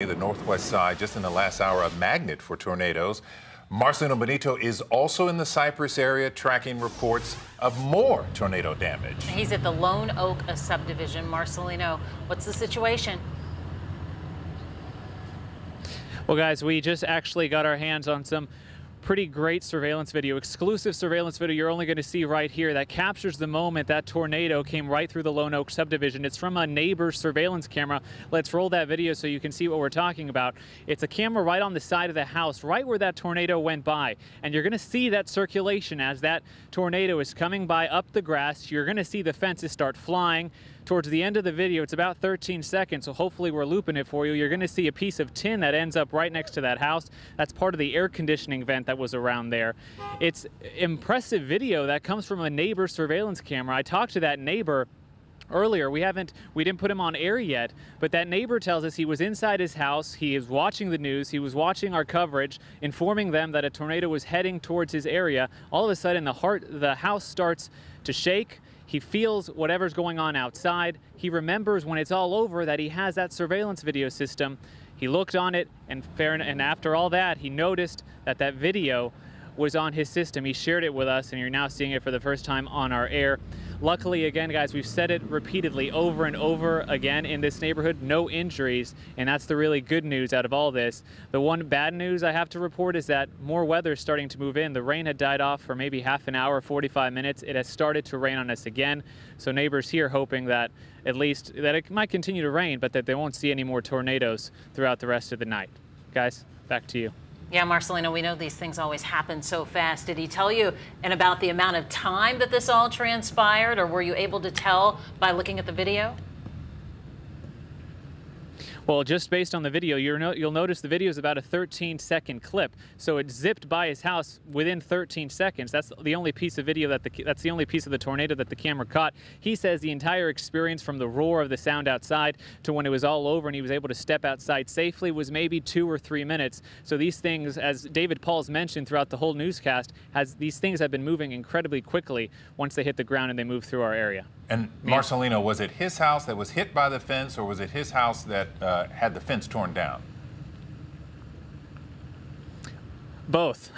The northwest side, just in the last hour, a magnet for tornadoes. Marcelino Benito is also in the Cypress area tracking reports of more tornado damage. He's at the Lone Oak subdivision. Marcelino, what's the situation? Well, guys, we just actually got our hands on some pretty great surveillance video, exclusive surveillance video you're only going to see right here that captures the moment that tornado came right through the Lone Oak subdivision. It's from a neighbor's surveillance camera. Let's roll that video so you can see what we're talking about. It's a camera right on the side of the house, right where that tornado went by. And you're going to see that circulation as that tornado is coming by up the grass. You're going to see the fences start flying. Towards the end of the video, it's about 13 seconds, so hopefully we're looping it for you. You're going to see a piece of tin that ends up right next to that house. That's part of the air conditioning vent that was around there. It's impressive video that comes from a neighbor's surveillance camera. I talked to that neighbor earlier. We didn't put him on air yet, but that neighbor tells us he was inside his house. He is watching the news. He was watching our coverage, informing them that a tornado was heading towards his area. All of a sudden, the house starts to shake. He feels whatever's going on outside. He remembers when it's all over that he has that surveillance video system. He looked on it, and after all that, he noticed that that video was on his system. He shared it with us, and you're now seeing it for the first time on our air. Luckily, again, guys, we've said it repeatedly over and over again in this neighborhood, no injuries, and that's the really good news out of all this. The one bad news I have to report is that more weather is starting to move in. The rain had died off for maybe half an hour, 45 minutes. It has started to rain on us again. So neighbors here hoping that at least that it might continue to rain, but that they won't see any more tornadoes throughout the rest of the night. Guys, back to you. Yeah, Marcelino, we know these things always happen so fast. Did he tell you about the amount of time that this all transpired, or were you able to tell by looking at the video? Well, just based on the video, you'll notice the video is about a 13-second clip. So it zipped by his house within 13 seconds. That's the only piece of video that's the only piece of the tornado that the camera caught. He says the entire experience from the roar of the sound outside to when it was all over and he was able to step outside safely was maybe 2 or 3 minutes. So these things, as David Paul's mentioned throughout the whole newscast, these things have been moving incredibly quickly once they hit the ground and they move through our area. And Marcelino, was it his house that was hit by the fence, or was it his house that had the fence torn down? Both,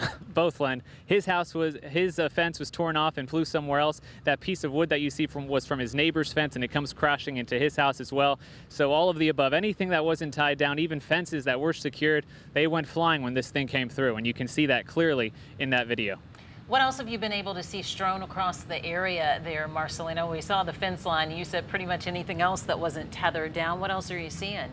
Len. His fence was torn off and flew somewhere else. That piece of wood that you see was from his neighbor's fence, and it comes crashing into his house as well. So all of the above, anything that wasn't tied down, even fences that were secured, they went flying when this thing came through, and you can see that clearly in that video. What else have you been able to see strewn across the area there, Marcelino? We saw the fence line. You said pretty much anything else that wasn't tethered down. What else are you seeing?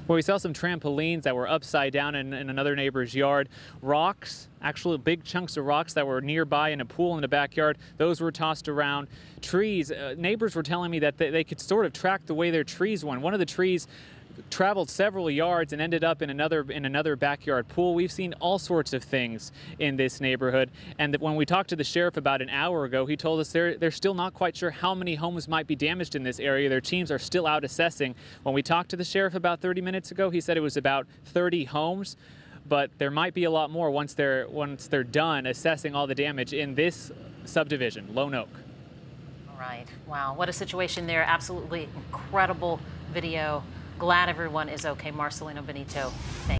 Well, we saw some trampolines that were upside down in another neighbor's yard. Rocks, actually big chunks of rocks that were nearby in a pool in the backyard, those were tossed around. Trees, neighbors were telling me that they could sort of track the way their trees went. One of the trees traveled several yards and ended up in another backyard pool. We've seen all sorts of things in this neighborhood, and when we talked to the sheriff about an hour ago, he told us they're still not quite sure how many homes might be damaged in this area. Their teams are still out assessing. When we talked to the sheriff about 30 minutes ago, he said it was about 30 homes, but there might be a lot more once they're done assessing all the damage in this subdivision, Lone Oak. All right. Wow, what a situation there. Absolutely incredible video. Glad everyone is okay. Marcelino Benito, thank you.